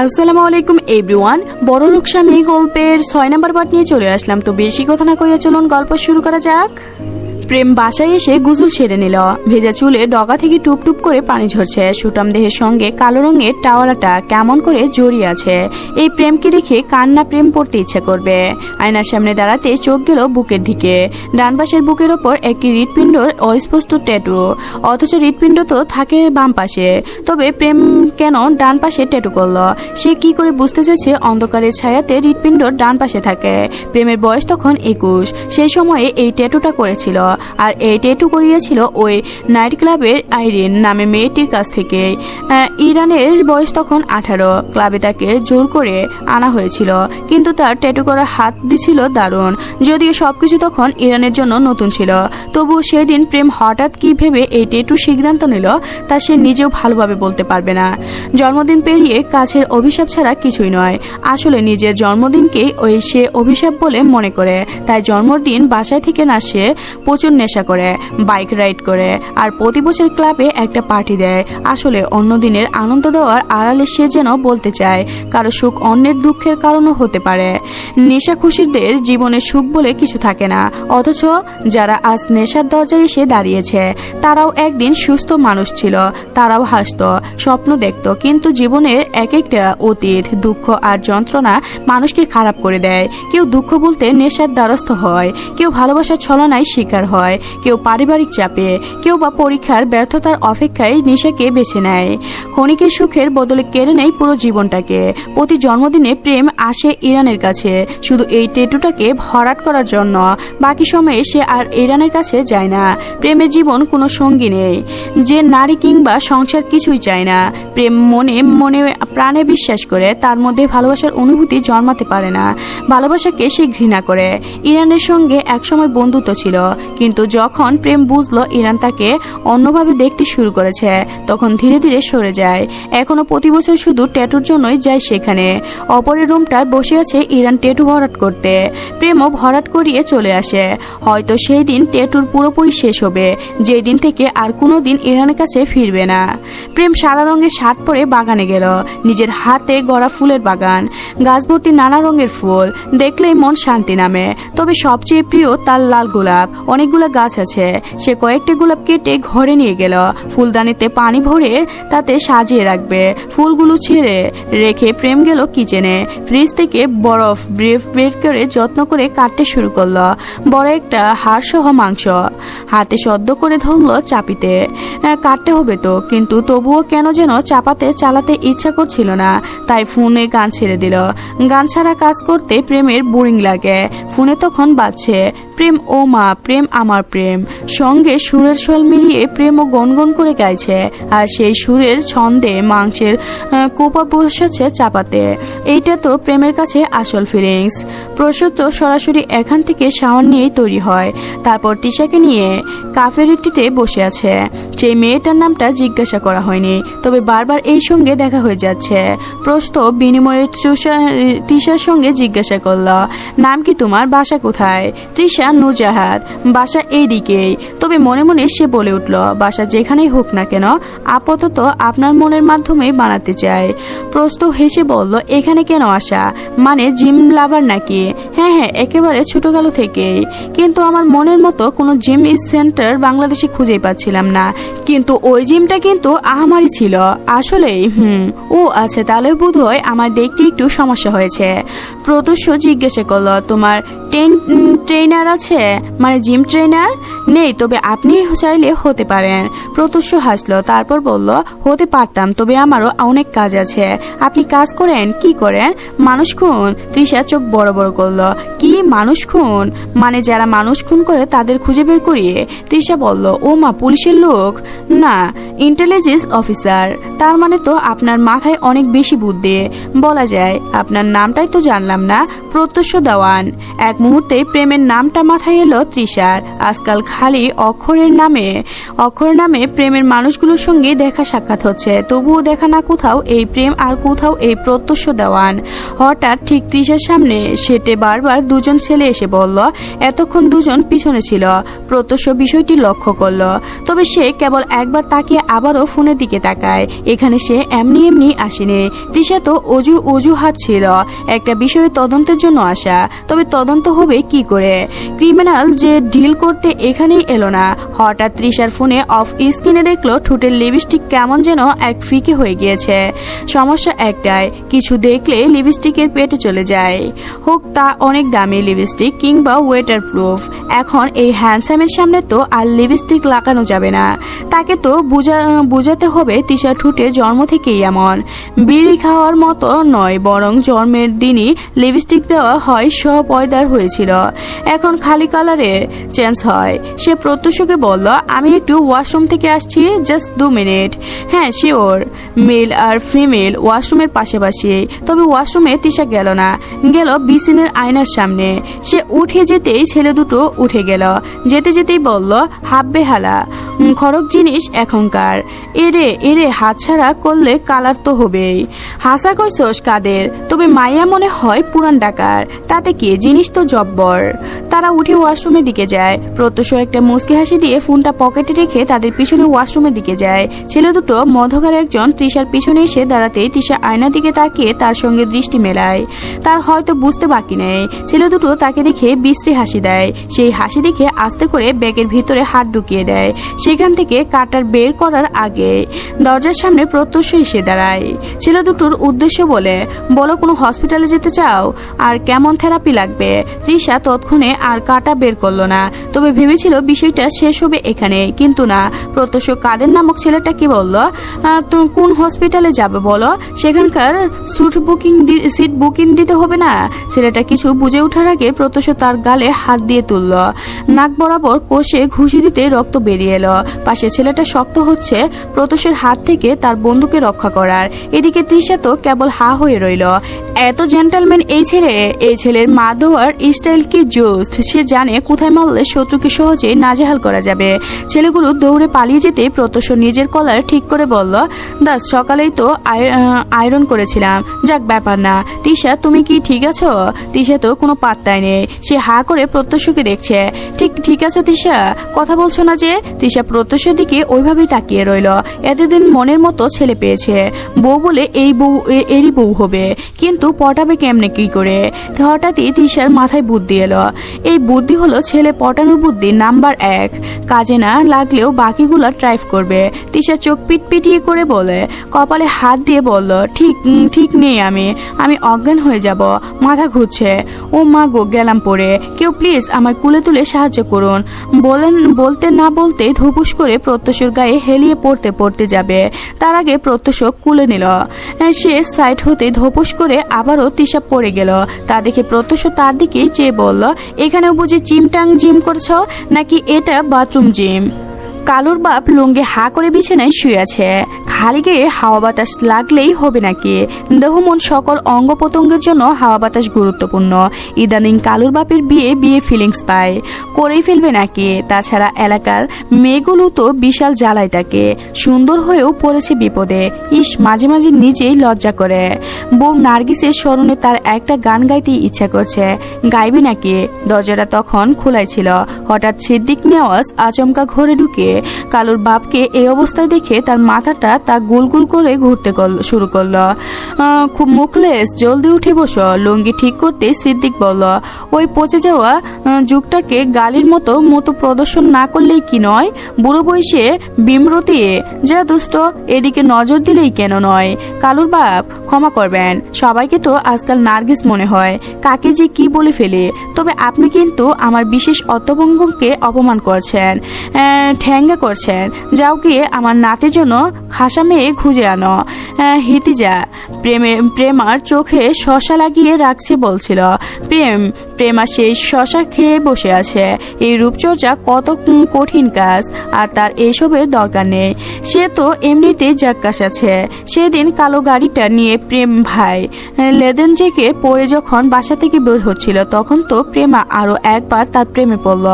আসসালামু আলাইকুম এভরিওয়ান। বড় লোক স্বামী গল্পের 6 নম্বর পার্ট নিয়ে চলে আসলাম। তো বেশি কথা না কইয়া চলুন গল্প শুরু করা যাক। প্রেম বাসায় এসে গুজল সেরে নিল। ভেজা চুলে ডগা থেকে টুপ টুপ করে পানি ঝরছে। সুটাম দেহের সঙ্গে কালো রঙের টাওয়ালাটা কেমন করে জড়িয়ে আছে। এই প্রেমকে দেখে কান্না প্রেম পড়তে ইচ্ছা করবে। আয়নার সামনে দাঁড়াতে চোখ গেল বুকের দিকে। ডান পাশের বুকের ওপর একটি হৃৎপিণ্ডর অস্পষ্ট ট্যাটু, অথচ হৃৎপিণ্ড তো থাকে বাম পাশে। তবে প্রেম কেন ডান পাশে ট্যাটু করলো? সে কি করে বুঝতে চাইছে অন্ধকারের ছায়াতে হৃৎপিণ্ড ডান পাশে থাকে? প্রেমের বয়স তখন 21। সেই সময়ে এই ট্যাটুটা করেছিল, আর এই ট্যাটু করিয়েছিল ওই নাইট ক্লাবের আইরিন নামে মেয়েটির কাছ থেকে। ইরানের বয়স তখন 18। ক্লাবে তাকে জোর করে আনা হয়েছিল, কিন্তু তার ট্যাটু করার হাত দিছিল দারুণ। যদিও সবকিছু তখন ইরানের জন্য নতুন ছিল, তবু সেদিন প্রেম হঠাৎ কি ভেবে এই ট্যাটুর সিদ্ধান্ত নিল তা সে নিজেও ভালোভাবে বলতে পারবে না। জন্মদিন পেরিয়ে কাছের অভিশাপ ছাড়া কিছুই নয়। আসলে নিজের জন্মদিনকেই ওই সে অভিশাপ বলে মনে করে। তাই জন্মদিন বাসায় থেকে না সে প্রচুর নেশা করে, বাইক রাইড করে, আর প্রতি বছর ক্লাবে একটা পার্টি দেয়। আসলে অন্য দিনের আনন্দ দেওয়ার আড়ালে সে যেন বলতে চায় কারো সুখ অন্যের দুঃখের কারণও হতে পারে। নেশা খুশিদের জীবনে সুখ বলে কিছু থাকে না, অথচ যারা আজ নেশার দরজায় এসে দাঁড়িয়েছে তারাও একদিন সুস্থ মানুষ ছিল। তারাও হাসত, স্বপ্ন দেখত, কিন্তু জীবনের এক একটা অতীত, দুঃখ আর যন্ত্রণা মানুষকে খারাপ করে দেয়। কেউ দুঃখ বলতে নেশার দ্বারস্থ হয়, কেউ ভালোবাসার ছলনায় শিকার হয়, কেউ পারিবারিক চাপে, কেউ বা পরীক্ষার ব্যর্থতার অপেক্ষায় নেশাকে বেছে নেয়। ক্ষণিকের সুখের বদলে কেড়ে নেয় পুরো জীবনটাকে। প্রতি জন্মদিনে প্রেম আসে ইরানের কাছে শুধু এই ট্যাটুটাকে ভরাট করার জন্য। বাকি সময়ে সে আর ইরানের কাছে যায় না। প্রেমের জীবন কোনো সঙ্গী নেই, যে নারী কিংবা সংসার কিছুই চায় না। প্রেম মনে মনে প্রাণে বিশ্বাস করে তার মধ্যে ভালোবাসার অনুভূতি জন্মাতে পারে না। ভালোবাসাকে সে ঘৃণা করে। ইরানের সঙ্গে একসময় বন্ধুত্ব ছিল, কিন্তু যখন প্রেম বুঝলো ইরান তাকে অন্যভাবে দেখতে শুরু করেছে, তখন ধীরে ধীরে সরে যায়। এখনো প্রতি বছর শুধু ট্যাটুর জন্যই যায় সেখানে। অপরের রুমটায় বসে আছে ইরান ট্যাটু ভরাট করতে। প্রেমও ভরাট করিয়ে চলে আসে। হয়তো সেই দিন ট্যাটুর পুরোপুরি শেষ হবে, যেই দিন থেকে আর কোনো দিন ইরানের কাছে ফিরবে না। প্রেম সাদা রঙের শার্ট পরে বাগানে গেল। নিজের হাতে গড়া ফুলের বাগান, গাছ ভর্তি নানা রঙের ফুল দেখলেই মন শান্তি নামে। তবে সবচেয়ে প্রিয় তার লাল গোলাপ। অনেকগুলো গাছ আছে। সে কয়েকটি গোলাপ কেটে ঘরে নিয়ে গেল। ফুলদানিতে পানি ভরে তাতে সাজিয়ে রাখবে। ফুলগুলো ছেড়ে রেখে প্রেম গেল কিচেনে। ফ্রিজ থেকে বরফ বের করে যত্ন করে কাটতে শুরু করলো। বড় একটা হাড়সহ মাংস হাতে সদ্য করে ধরলো চাপিতে। কাটতে হবে তো, কিন্তু তবুও কেন যেন চালাতে ইচ্ছা করছিল না। তাই ফোনে গান ছেড়ে দিল। গান ছাড়া কাজ করতে প্রেমের বোরিং লাগে। ফোনে তখন বাজছে প্রেম ও মা প্রেম আমার প্রেম। সঙ্গে সুরের স্বর মিলিয়ে প্রেমও গনগন করে গাইছে, আর সেই সুরের ছন্দে মাংসের কোপা বসেছে চাপাতে। এইটা তো প্রেমের কাছে আসল ফিলিংস। প্রসূত সরাসরি এখান থেকে শাওন নিয়েই তৈরি হয়। তারপর তিশাকে নিয়ে কাফেরিটিতে বসে আছে। সেই মেয়েটার নামটা জিজ্ঞাসা করা হয়নি, তবে বারবার এই সঙ্গে দেখা হয়ে যাচ্ছে। প্রস্ত বিনিময়ে তিশার সঙ্গে জিজ্ঞাসা করল, নাম কি তোমার, বাসা কোথায়? তৃষা, নুজাহাত, বাসা এইদিকেই। তবে মনে মনে সে বলে উঠল, বাসা যেখানেই হোক না কেন আপাতত আপনার মনের মাধ্যমেই বানাতে চাই। প্রস্ত হেসে বলল, এখানে কেন আসা? মানে জিম লাভার নাকি? হ্যাঁ হ্যাঁ, একেবারে ছোটকাল থেকেই, কিন্তু আমার মনের মতো কোনো জিম সেন্টার বাংলাদেশে খুঁজেই পাচ্ছিলাম না। কিন্তু ওই জিমটা কিন্তু আমারই ছিল আসলেই। ও আচ্ছা, তাহলে বোধহয় আমার দেখতে একটু সমস্যা হয়েছে। প্রত্যুষ জিজ্ঞাসা করলো, তোমার ট্রেনার আছে? মানে জিম ট্রেনার নেই, তবে আপনি চাইলে হতে পারেন। প্রত্যুষ হাসলো, তারপর বলল, হতে পারতাম, তবে আমারও অনেক কাজ আছে। আপনি কাজ করেন? কি করেন? মানুষ খুন। তৃষা চোখ বড় বড় করলো, কি মানুষ খুন? মানে যারা মানুষ খুন করে তাদের খুঁজে বের করিয়ে? তৃষা বলল, ও মা, পুলিশের লোক না, ইন্টেলিজেন্স অফিসার। তার মানে তো আপনার মাথায় অনেক বেশি বুদ্ধি। বলা যায় আপনার নামটাই তো জানলাম না। প্রত্যুষ দেওয়ান। এক মুহূর্তে প্রেমের নামটা মাথায় এলো তৃষার। আজকাল খালি অক্ষরের নামে প্রেমের মানুষগুলোর সঙ্গে দেখা সাক্ষাৎ হচ্ছে, তবুও দেখা না কোথাও এই প্রেম আর কোথাও এই প্রত্যক্ষ দেওয়ান। হঠাৎ ঠিক তৃষার সামনে সেটে বারবার দুজন ছেলে এসে বলল। এতক্ষণ দুজন পিছনে ছিল। প্রত্যক্ষ বিষয়টি লক্ষ্য করলো, তবে সে কেবল একবার তাকিয়ে আবারও ফোনের দিকে তাকায়। এখানে সে এমনি এমনি আসেনি। তৃষা তো অজুহাত ছিল একটা বিষয়ে তদন্তের জন্য আসা, তবে তদন্ত হবে কি করে? ক্রিমিনাল যে ডিল করতে এখানেই এলো না। হঠাৎ তৃষার ফোনে অফ স্ক্রিনে দেখলো ঠোঁটের লিপস্টিক কেমন যেন এক ফিকে হয়ে গিয়েছে। সমস্যা একটাই, কিছু দেখলে লিপস্টিকের পেটে চলে যায়, হোক তা অনেক দামি লিপস্টিক কিংবা ওয়েটার প্রুফ। এখন এই হ্যান্ডসামের সামনে তো আর লিপস্টিক লাগানো যাবে না। তাকে তো বোঝাতে হবে তৃষার ঠোঁটে জন্ম থেকেই এমন। বিড়ি খাওয়ার মতো নয়, বরং জন্মের দিনই লিপস্টিক দেওয়া হয়, সব পয়দার হয়েছিল। এখন খালি কালারে চেঞ্জ হয়। সে প্রত্যুষকে বলল, আমি একটু ওয়াশরুম থেকে আসছি, জাস্ট 2 মিনিট। হ্যাঁ শিওর। মেল আর ফিমেল ওয়াশরুমের পাশাপাশি, তবে ওয়াশরুমে তৃষা গেল না, গেল বিসিনের আয়নার সামনে। সে উঠে যেতেই ছেলে দুটো উঠে গেল। যেতে যেতেই বলল, হাব্বে হালা, খরক জিনিস এখনকার। এরে হাতছাড়া করলে কালার তো হবেই। হাসা কইছস কাদের? তবে মাইয়া মনে হয় পুরান ডাকার, তাতে কি, জিনিস তো জব্বর। তারা উঠে ওয়াশরুমের দিকে যায়। প্রত্যুষ একটা মুচকি হাসি দিয়ে ফোনটা পকেটে রেখে তাদের পিছনে ওয়াশরুমের দিকে যায়। ছেলে দুটো মধ্যকার একজন তৃষার পিছনে এসে দাঁড়াতেই তৃষা আয়নার দিকে তাকিয়ে তার সঙ্গে দৃষ্টি মেলায়। তার হয়তো বুঝতে বাকি নেই, ছেলে দুটো তাকে দেখে বিশ্রী হাসি দেয়। সেই হাসি দেখে আস্তে করে ব্যাগের ভিতরে হাত ঢুকিয়ে দেয়। সেখান থেকে কাটার বের করার আগে দরজার সামনে প্রত্যুষ এসে দাঁড়ায়। ছেলে দুটোর উদ্দেশ্য বলো কোনো হসপিটালে যেতে চাও? আর কেমন থেরাপি লাগবে? তৃষা তৎক্ষণে আর কাটা বের করলো না, তবে ভেবেছিল বিষয়টা শেষ হবে এখানে, কিন্তু না। প্রত্যুষ কাদের নামক ছেলেটাকে বলল, তো কোন হসপিটালে যাবে বলো? সেখানকার সিট বুকিং দিতে হবে না? ছেলেটা কিছু বুঝে ওঠার আগে প্রত্যুষ তার গালে হাত দিয়ে তুলল। নাক বরাবর কষে ঘুষি দিতে রক্ত বেরিয়ে এলো। পাশে ছেলেটা শক্ত হচ্ছে প্রত্যুষের হাত থেকে তার বন্ধুকে রক্ষা করার। এদিকে তৃষা তো কেবল হা হয়ে রইল। এত জেন্টালম্যান এই ছেলের মা দেওয়ার স্টাইল কি জোস্ট। সে জানে কোথায় মারলে শত্রুকে সহজে নাজেহাল করা যাবে। ছেলেগুলো দৌড়ে পালিয়ে যেতে প্রত্যুষ নিজের কলার ঠিক করে বলল, দাস সকালেই তো আয়রন করেছিলাম, যাক ব্যাপার না। তৃষা তুমি কি ঠিক আছো? তৃষা তো কোনো পাত্তাই নেই, সে হা করে প্রত্যুষকে দেখছে। ঠিক আছো তৃষা? কথা বলছো না যে? তৃষা প্রত্যুষের দিকে ওইভাবেই তাকিয়ে রইল। এতদিন মনের মতো ছেলে পেয়েছে, বউ বলে এরই বউ হবে, কিন্তু পটাবে কেমনে কি করে? হঠাৎই তৃষার মাথায় বুদ্ধি এলো। এই বুদ্ধি হলো ছেলে পটানোর বুদ্ধি নাম্বার 1। কাজে না লাগলেও বাকিগুলো ট্রাই করবে। তৃষা চোখ পিটপিটিয়ে করে বলে, কপালে হাত দিয়ে বলল, ঠিক নেই, আমি অজ্ঞান হয়ে যাব, মাথা ঘুরছে। ও মা গো, গেলাম পড়ে, কেউ প্লিজ আমার কুলে তুলে সাহায্য করুন। বলতে না বলতে ধুপুস করে প্রত্যুষের গায়ে হেলিয়ে পড়তে যাবে। তার আগে প্রত্যুষ কুলে নিল। সে সাইড হতে ধপুস করে আবারও তৃষা পড়ে গেল। তা দেখে প্রত্যুষ তার দিকে চেয়ে বলল, এখানেও বুঝি জিম করছ নাকি এটা বাথরুম জিম? কালুর বাপ লুঙ্গে হা করে বিছানায় শুয়ে আছে। খালি গায়ে হাওয়া বাতাস লাগলেই হবে নাকি? দেহ মন সকল অঙ্গ প্রত্যঙ্গের জন্য হাওয়া বাতাস গুরুত্বপূর্ণ। ইদানিং কালুর বাপের বিয়ে ফিলিংস পায়, করেই ফেলবে নাকি? তাছাড়া এলাকার মেয়েগুলো তো বিশাল জ্বালায় তাকে। সুন্দর হয়েও পড়েছে বিপদে। মাঝে মাঝে নিজেই লজ্জা করে। বউ নার্গিসের স্মরণে তার একটা গান গাইতে ইচ্ছা করছে। গাইবি নাকি? দরজাটা তখন খোলাই ছিল। হঠাৎ সিদ্দিক নেওয়াজ আচমকা ঘরে ঢুকে কালুর বাপকে এই অবস্থায় দেখে তার মাথাটা তা গুলগুল করে ঘুরতে শুরু করলো। খুব মুখলেস, জলদি উঠে বসো। লুঙ্গি ঠিক করতে সিদ্দিক বলল, ওই পচে যাওয়া যুগটাকে গালির মতো প্রদর্শন না করলেই কি নয়? বুড়ো বয়সে বিমরতি, যা দুষ্ট, এদিকে নজর দিলেই কেন নয়? কালুর বাপ ক্ষমা করবেন, সবাইকে তো আজকাল নার্গিস মনে হয়, কাকে যে কি বলে ফেলে। তবে আপনি কিন্তু আমার বিশেষ অর্থভঙ্গকে অপমান করছেন, ঠ্যাঙ্গা করছেন। যাও গিয়ে আমার নাতির জন্য খাসা শশা মেয়ে খুঁজে আনো। হিতিজা প্রেমার চোখে শশা লাগিয়ে রাখছে বলছিল। প্রেমা সেই শশা খেয়ে বসে আছে। এই রূপচর্চা কত কঠিন কাজ, আর তার এইসবের দরকার নেই। সে তো এমনিতেই জাক্কাস আছে। সেদিন কালো গাড়িটা নিয়ে প্রেম ভাই লেদেন জ্যাকেট পরে যখন বাসা থেকে বের হচ্ছিল, তখন তো প্রেমা আরো একবার তার প্রেমে পড়ল।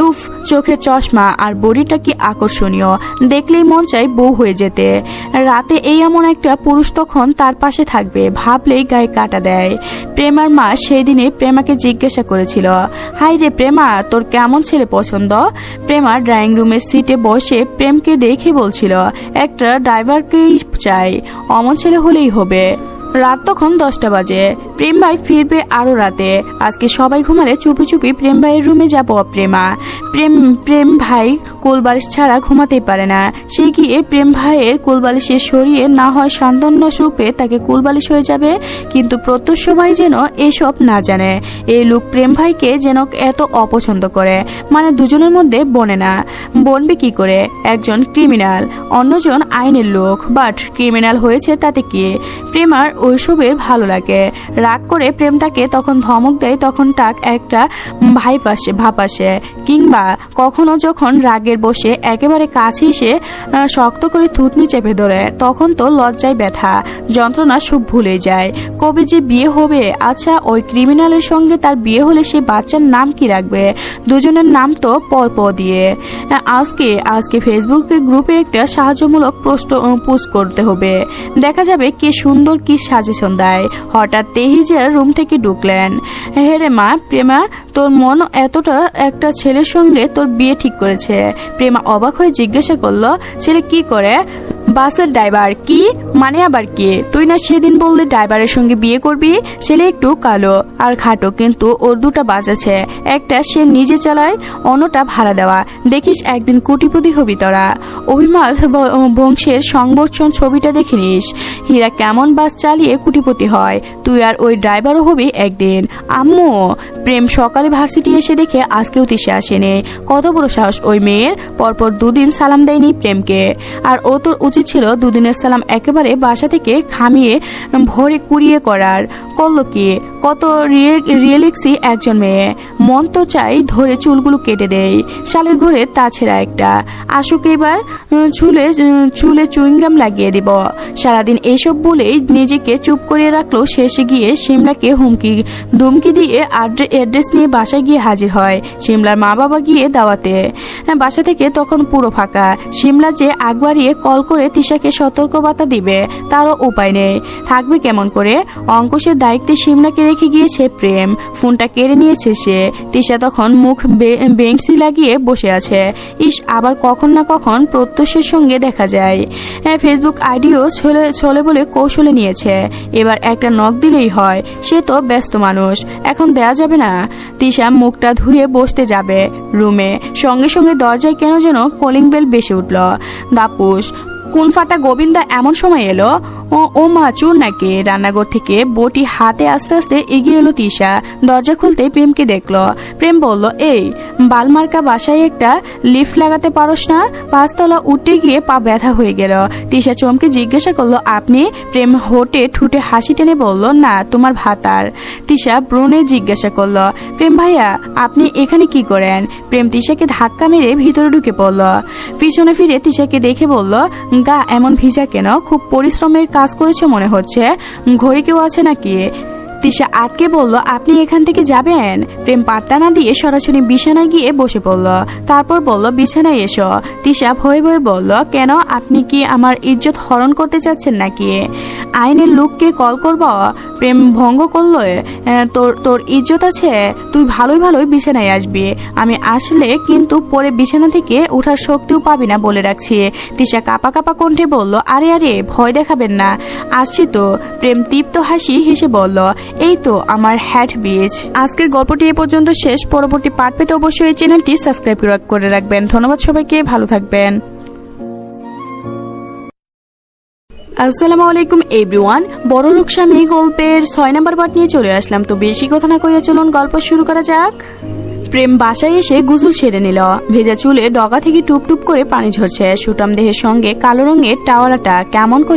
উফ, চোখে চশমা আর বডিটা কি আকর্ষণীয়, দেখলেই মন চাই বউ হয়ে যেতে। রাতে এই এমন একটা পুরুষ তখন তার পাশে থাকবে, ভাবলেই গায়ে কাটা দেয়। প্রেমার মা সেই দিনে প্রেমাকে জিজ্ঞাসা করেছিল, হাই রে প্রেমা, তোর কেমন ছেলে পছন্দ? প্রেমা ড্রয়িং রুমের সিটে বসে প্রেমকে দেখে বলছিল, একটা ড্রাইভারকেই চাই, অমন ছেলে হলেই হবে। রাত তখন 10টা বাজে। প্রেম ভাই ফিরবে আরো রাতে। আজকে সবাই ঘুমালে চুপি চুপি প্রেম ভাইয়ের রুমে যাবো প্রেমা। প্রেম ভাই কোলবালিশ ছাড়া ঘুমাতেই পারে না। সে গিয়ে প্রেম ভাইয়ের কোলবালিশে সরিয়ে না হয় সান্ত্বনা রূপে তাকে কোলবালিশ হয়ে যাবে, কিন্তু প্রত্যুষ ভাই যেন এসব না জানে। এই লোক প্রেম ভাইকে যেন এত অপছন্দ করে, মানে দুজনের মধ্যে বনে না। বনবে কি করে? একজন ক্রিমিনাল, অন্যজন আইনের লোক, বাট ক্রিমিনাল হয়েছে তাতে কি? প্রেমার ওইসবের ভালো লাগে। রাগ করে প্রেম তাকে তখন ধমক দেয়, তখন টাক একটা ভাব আসে। কিংবা কখনো যখন রাগের বসে একেবারে কাছে এসে শক্ত করে থুতনি চেপে ধরে, তখন তো লজ্জায় ব্যথা যন্ত্রণা সব ভুলে যায়। কবে যে বিয়ে হবে? আচ্ছা, ওই ক্রিমিনালের সঙ্গে তার বিয়ে হলে সে বাচ্চার নাম কি রাখবে? দুজনের নাম তো প দিয়ে। আজকে ফেসবুকে গ্রুপে একটা সাহায্যমূলক পোস্ট করতে হবে। দেখা যাবে কে সুন্দর কি সাজেশন দেয়। হঠাৎ তেহিজা রুম থেকে ঢুকলেন। হে রে মা, প্রেমা তোর মন এতটা একটা ছেলের সঙ্গে তোর বিয়ে ঠিক করেছে? প্রেমা অবাক হয়ে জিজ্ঞাসা করলো, ছেলে কি করে? বাসের ড্রাইভার। কি মানে আবার কি? তুই না সেদিন বললি ড্রাইভারের সঙ্গে বিয়ে করবি? ছেলে একটু কালো আর খাটো, কিন্তু ওর দুটা বাস আছে, একটা সে নিজে চালায়, অন্যটা ভাড়া দেওয়া। দেখিস একদিন কোটিপতি হবি তোরা। অভিমাল বংশের সংবর্ষণ ছবিটা দেখে নিস, হীরা কেমন বাস চালিয়ে কোটিপতি হয়, তুই আর ওই ড্রাইভারও হবি একদিন। আম্মু, প্রেম সকালে ভার্সিটি এসে দেখে আজকেও তিসে আসেনি। কত বড় সাহস ওই মেয়ের! পরপর দুদিন সালাম দেয়নি প্রেমকে। আর ও তোর উচিত ছিল দুদিনের সালাম একেবারে বাসা থেকে খামিয়ে ভরে কুড়িয়ে করার। করলো কি? কত রিয়েলিক্সি একজন মেয়ে। মন তো চাই ধরে চুলগুলো কেটে দেয়। শালের ঘরে তা ছেড়া একটা। আসুক এবার চুলে চুইংগাম লাগিয়ে দিব। সারাদিন এইসব বলেই নিজেকে চুপ করিয়ে রাখলো। শেষে গিয়ে শিমলাকে ধুমকি দিয়ে অ্যাড্রেস নিয়ে বাসায় গিয়ে হাজির হয়। শিমলার মা বাবা গিয়ে দাওয়াতে। বাসা থেকে তখন পুরো ফাঁকা। শিমলা যে আগ বাড়িয়ে কল করে তিশাকে সতর্কবার্তা দিবে, তারও উপায় নেই। থাকবে কেমন করে? অঙ্কুশের দায়িত্বে শিমলাকে রেখে গিয়েছে প্রেম। ফোনটা কেড়ে নিয়েছে সে। তিশা তখন মুখ বেংসি লাগিয়ে বসে আছে। ইস, আবার কখন না কখন প্রত্যুষের সঙ্গে দেখা যায়। ফেসবুক আইডিও চলে বলে কৌশলে নিয়েছে। এবার একটা নক দিলেই হয়। সে তো ব্যস্ত মানুষ, এখন দেয়া যাবে না। তিশা মুখটা ধুয়ে বসতে যাবে রুমে, সঙ্গে সঙ্গে দরজায় কেন যেন কলিং বেল বেসে উঠল। দাপুস কোন ফাটা গোবিন্দা এমন সময় এলো? ও মা, চোর নাকি? রান্নাঘর থেকে বটি হাতে আস্তে আস্তে এগিয়ে এলো তিশা। দরজা খুলতে প্রেমকে দেখলো। প্রেম বলল, এই বালমার্কা বাসায় একটা লিফট লাগাতে পারোস না? 5 তলা উঠতে গিয়ে পা ব্যথা হয়ে গেল। তিশা চমকে জিজ্ঞাসা করলো, আপনি? প্রেম হোটে ঠুটে হাসি টেনে বলল, না, তোমার ভাতার। তিশা ব্রণে জিজ্ঞাসা করলো, প্রেম ভাইয়া আপনি এখানে কি করেন? প্রেম তিশাকে ধাক্কা মেরে ভিতরে ঢুকে পড়ল। পিছনে ফিরে তিশাকে দেখে বলল, গা এমন ভিজা কেন? খুব পরিশ্রমের কাজ করেছে মনে হচ্ছে। ঘরে কেউ আছে নাকি? তিশা আটকে বলল, আপনি এখান থেকে যাবেন? প্রেম পাত্তা না দিয়ে সরাসরি বিছানায় গিয়ে বসে পড়ল। তারপর বলল, বিছানায় এসো। তিশা ভয়ে ভয়ে বলল, কেন? আপনি কি আমার ইজ্জত হরণ করতে চাচ্ছেন নাকি? আইনের লোককে কল করব? প্রেম ভঙ্গ করল, তোর ইজ্জত আছে? তুই ভালোই বিছানায় আসবি। আমি আসলে কিন্তু পরে বিছানা থেকে ওঠার শক্তিও পাবি না বলে রাখছি। তিশা কাপা কাপা কণ্ঠে বলল, আরে ভয় দেখাবেন না, আসছি তো। প্রেম তৃপ্ত হাসি হেসে বলল, এই তো আমার হ্যাট বিচ। আজকের গল্পটি এ পর্যন্ত শেষ। পরবর্তী পার্ট পেতে অবশ্যই এই চ্যানেলটি সাবস্ক্রাইব করে রাখবেন। ধন্যবাদ সবাইকে, ভালো থাকবেন। আসসালামু আলাইকুম এভরিওয়ান। বড়লোক স্বামী গল্পের 6 নম্বর পার্ট নিয়ে চলে আসলাম। তো বেশি কথা না কইয়া চলুন গল্প শুরু করা যাক। প্রেম বাসায় এসে গুজল সেরে নিল। ভেজা চুলে ডগা থেকে টুপ টুপ করে পানি ঝরছে। সুটাম দেহের সঙ্গে কালো রঙের টাওয়ালাটা কেমন করে